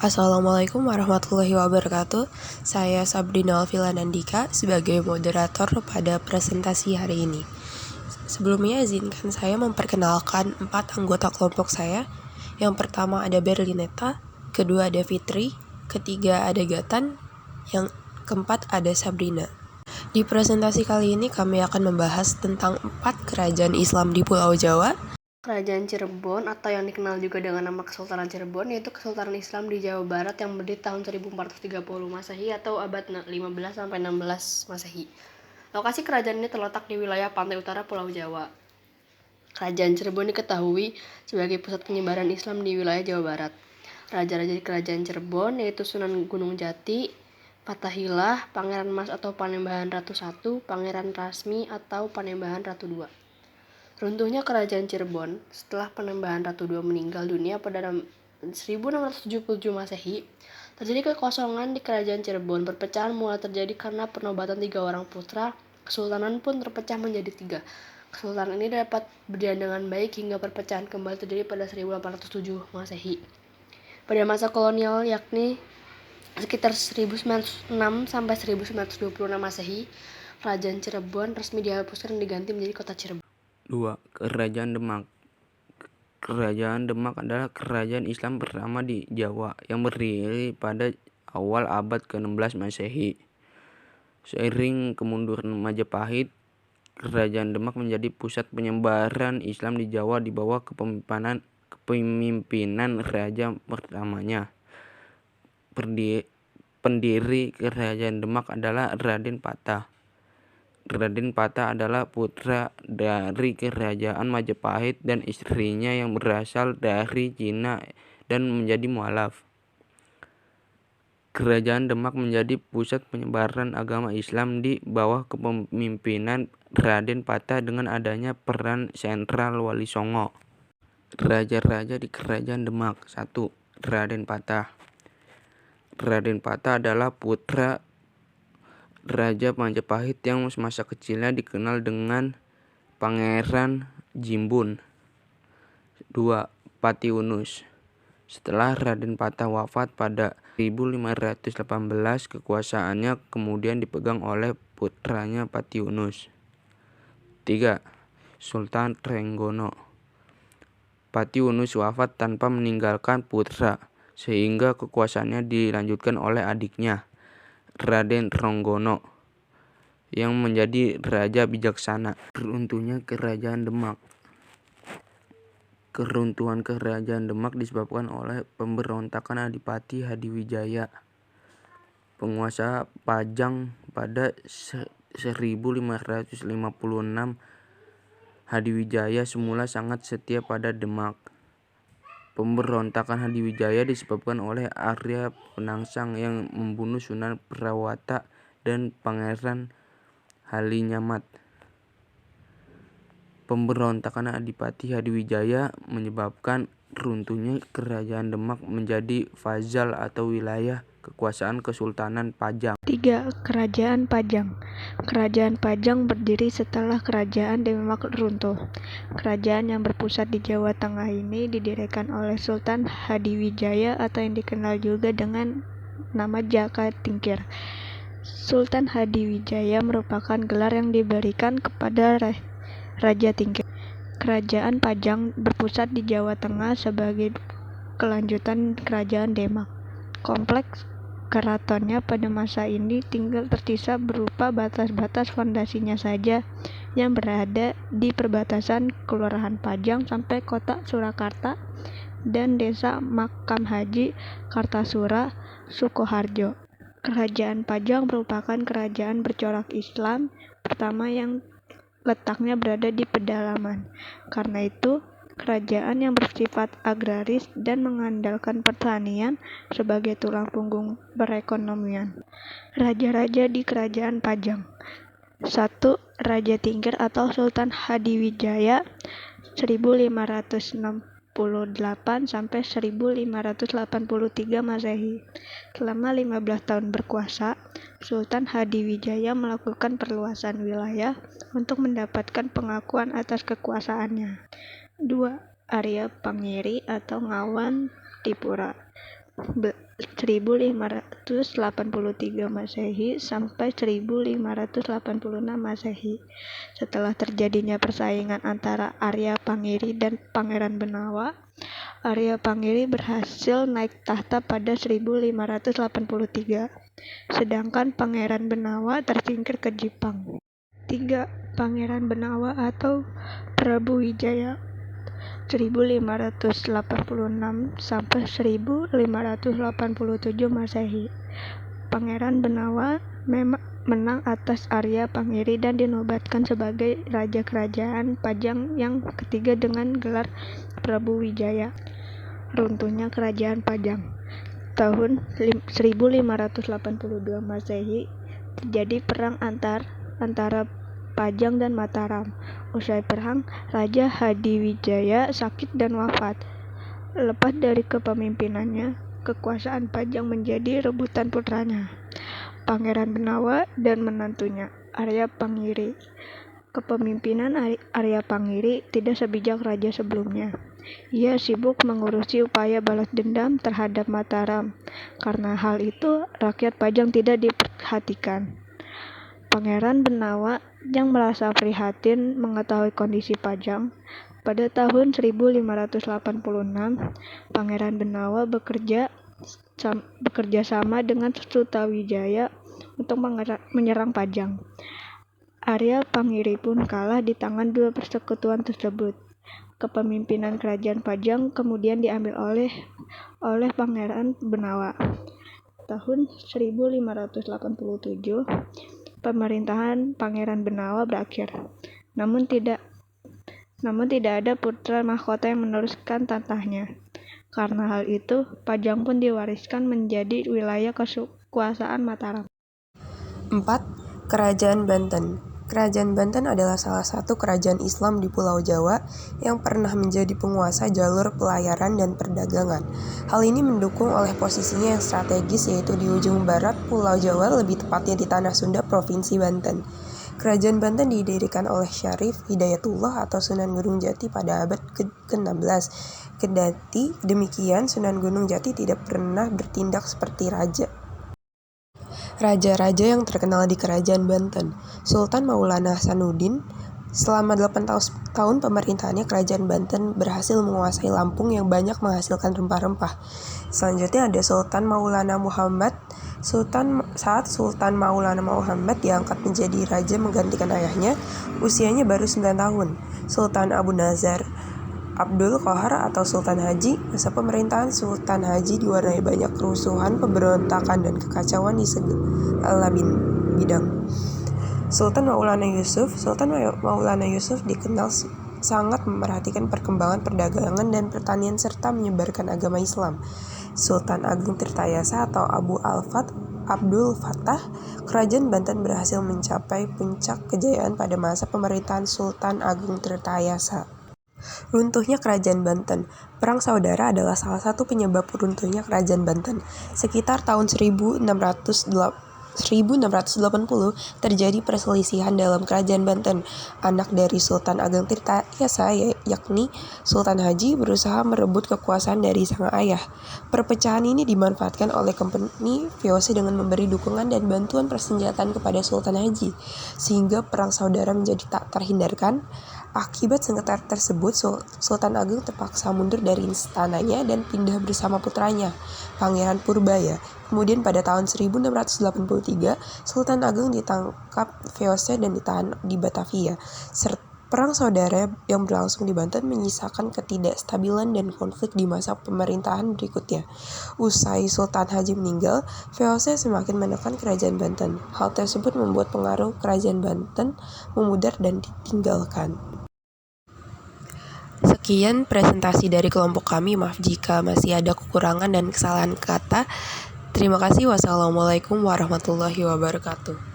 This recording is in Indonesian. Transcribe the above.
Assalamualaikum warahmatullahi wabarakatuh. Saya Sabrina Alfila Nandika sebagai moderator pada presentasi hari ini. Sebelumnya izinkan saya memperkenalkan 4 anggota kelompok saya. Yang pertama ada Berlineta, kedua ada Fitri, ketiga ada Gatan, yang keempat ada Sabrina. Di presentasi kali ini kami akan membahas tentang 4 kerajaan Islam di Pulau Jawa. Kerajaan Cirebon atau yang dikenal juga dengan nama Kesultanan Cirebon yaitu Kesultanan Islam di Jawa Barat yang berdiri tahun 1430 Masehi atau abad 15 sampai 16 Masehi. Lokasi kerajaan ini terletak di wilayah pantai utara Pulau Jawa. Kerajaan Cirebon diketahui sebagai pusat penyebaran Islam di wilayah Jawa Barat. Raja-raja di Kerajaan Cirebon yaitu Sunan Gunung Jati, Fathahilah, Pangeran Mas atau Panembahan Ratu I, Pangeran Rasmi atau Panembahan Ratu II. Runtuhnya Kerajaan Cirebon setelah Panembahan Ratu II meninggal dunia pada 1677 Masehi, terjadi kekosongan di Kerajaan Cirebon. Perpecahan mulai terjadi karena penobatan 3 orang putra. Kesultanan pun terpecah menjadi 3. Kesultanan ini dapat berjalan dengan baik hingga perpecahan kembali terjadi pada 1807 Masehi. Pada masa kolonial yakni sekitar 1906 sampai 1926 Masehi, Kerajaan Cirebon resmi dihapuskan dan diganti menjadi Kota Cirebon. 2. Kerajaan Demak. Kerajaan Demak adalah kerajaan Islam pertama di Jawa yang berdiri pada awal abad ke-16 Masehi. Seiring kemunduran Majapahit, Kerajaan Demak menjadi pusat penyebaran Islam di Jawa di bawah kepemimpinan raja pertamanya. Pendiri Kerajaan Demak adalah Raden Patah. Raden Patah adalah putra dari Kerajaan Majapahit dan istrinya yang berasal dari Cina dan menjadi mualaf. Kerajaan Demak menjadi pusat penyebaran agama Islam di bawah kepemimpinan Raden Patah dengan adanya peran sentral Wali Songo. Raja-raja di Kerajaan Demak. 1. Raden Patah. Raden Patah adalah putra Raja Majapahit yang semasa kecilnya dikenal dengan Pangeran Jimbun. 2. Pati Unus. Setelah Raden Patah wafat pada 1518, kekuasaannya kemudian dipegang oleh putranya Pati Unus. 3. Sultan Trenggono. Pati Unus wafat tanpa meninggalkan putra, sehingga kekuasaannya dilanjutkan oleh adiknya, Raden Trenggono, yang menjadi raja bijaksana. Runtuhnya Kerajaan Demak. Keruntuhan Kerajaan Demak disebabkan oleh pemberontakan Adipati Hadiwijaya, penguasa Pajang pada 1556. Hadiwijaya semula sangat setia pada Demak. Pemberontakan Hadiwijaya disebabkan oleh Arya Penangsang yang membunuh Sunan Prawata dan Pangeran Halinyamat. Pemberontakan Adipati Hadiwijaya menyebabkan runtuhnya Kerajaan Demak menjadi fazal atau wilayah kekuasaan Kesultanan Pajang. 3. Kerajaan Pajang. Kerajaan Pajang berdiri setelah Kerajaan Demak runtuh. Kerajaan yang berpusat di Jawa Tengah ini didirikan oleh Sultan Hadiwijaya atau yang dikenal juga dengan nama Jaka Tingkir. Sultan Hadiwijaya merupakan gelar yang diberikan kepada Raja Tingkir. Kerajaan Pajang berpusat di Jawa Tengah sebagai kelanjutan Kerajaan Demak. Kompleks keratonnya pada masa ini tinggal tersisa berupa batas-batas fondasinya saja yang berada di perbatasan Kelurahan Pajang sampai Kota Surakarta dan Desa Makam Haji Kartasura, Sukoharjo. Kerajaan Pajang merupakan kerajaan bercorak Islam pertama yang letaknya berada di pedalaman. Karena itu, kerajaan yang bersifat agraris dan mengandalkan pertanian sebagai tulang punggung perekonomian. Raja-raja di Kerajaan Pajang. 1. Raja Tingkir atau Sultan Hadiwijaya 1568 sampai 1583 Masehi. Selama 15 tahun berkuasa, Sultan Hadiwijaya melakukan perluasan wilayah untuk mendapatkan pengakuan atas kekuasaannya. 2. Arya Pangiri atau Ngawan Tipura. 1583 Masehi sampai 1586 Masehi. Setelah terjadinya persaingan antara Arya Pangiri dan Pangeran Benawa, Arya Pangiri berhasil naik tahta pada 1583, sedangkan Pangeran Benawa tersingkir ke Jepang. 3. Pangeran Benawa atau Prabu Wijaya 1586 sampai 1587 Masehi. Pangeran Benawa menang atas Arya Pangiri dan dinobatkan sebagai Raja Kerajaan Pajang yang ketiga dengan gelar Prabu Wijaya. Runtuhnya Kerajaan Pajang. Tahun 1582 Masehi terjadi perang antara Pajang dan Mataram. Usai perang, Raja Hadiwijaya sakit dan wafat. Lepas dari kepemimpinannya, kekuasaan Pajang menjadi rebutan putranya, Pangeran Benawa dan menantunya, Arya Pangiri. Kepemimpinan Arya Pangiri tidak sebijak raja sebelumnya. Ia sibuk mengurusi upaya balas dendam terhadap Mataram. Karena hal itu, rakyat Pajang tidak diperhatikan. Pangeran Benawa yang merasa prihatin mengetahui kondisi Pajang. Pada tahun 1586, Pangeran Benawa bekerja sama dengan Sutawijaya untuk menyerang Pajang. Arya Pangiri pun kalah di tangan dua persekutuan tersebut. Kepemimpinan kerajaan Pajang kemudian diambil oleh Pangeran Benawa. Tahun 1587, pemerintahan Pangeran Benawa berakhir. Namun tidak ada putra mahkota yang meneruskan tahtanya. Karena hal itu, Pajang pun diwariskan menjadi wilayah kekuasaan Mataram. 4. Kerajaan Banten. Kerajaan Banten adalah salah satu kerajaan Islam di Pulau Jawa yang pernah menjadi penguasa jalur pelayaran dan perdagangan. Hal ini mendukung oleh posisinya yang strategis, yaitu di ujung barat Pulau Jawa, lebih tepatnya di Tanah Sunda, Provinsi Banten. Kerajaan Banten didirikan oleh Syarif Hidayatullah atau Sunan Gunung Jati pada abad ke-16. Kendati demikian, Sunan Gunung Jati tidak pernah bertindak seperti raja. Raja-raja yang terkenal di Kerajaan Banten. Sultan Maulana Hasanuddin. Selama 8 tahun pemerintahannya, Kerajaan Banten berhasil menguasai Lampung yang banyak menghasilkan rempah-rempah. Selanjutnya ada Sultan Maulana Muhammad. Saat Sultan Maulana Muhammad diangkat menjadi raja menggantikan ayahnya, usianya baru 9 tahun. Sultan Abu Nazar Abdul Qahar atau Sultan Haji. Masa pemerintahan Sultan Haji diwarnai banyak kerusuhan, pemberontakan, dan kekacauan di segala bidang. Sultan Maulana Yusuf dikenal sangat memperhatikan perkembangan perdagangan dan pertanian serta menyebarkan agama Islam. Sultan Agung Tirtayasa atau Abdul Fattah. Kerajaan Banten berhasil mencapai puncak kejayaan pada masa pemerintahan Sultan Agung Tirtayasa. Runtuhnya Kerajaan Banten. Perang Saudara adalah salah satu penyebab runtuhnya Kerajaan Banten. Sekitar tahun 1680 terjadi perselisihan dalam Kerajaan Banten. Anak dari Sultan Agung Tirtayasa, yakni Sultan Haji, berusaha merebut kekuasaan dari sang ayah. Perpecahan ini dimanfaatkan oleh kompeni VOC dengan memberi dukungan dan bantuan persenjataan kepada Sultan Haji, sehingga perang saudara menjadi tak terhindarkan. Akibat sengketa tersebut, Sultan Agung terpaksa mundur dari istananya dan pindah bersama putranya, Pangeran Purbaya. Kemudian pada tahun 1683, Sultan Agung ditangkap VOC dan ditahan di Batavia. Perang saudara yang berlangsung di Banten menyisakan ketidakstabilan dan konflik di masa pemerintahan berikutnya. Usai Sultan Haji meninggal, VOC semakin menekan Kerajaan Banten. Hal tersebut membuat pengaruh Kerajaan Banten memudar dan ditinggalkan. Sekian presentasi dari kelompok kami. Maaf jika masih ada kekurangan dan kesalahan kata. Terima kasih. Wassalamualaikum warahmatullahi wabarakatuh.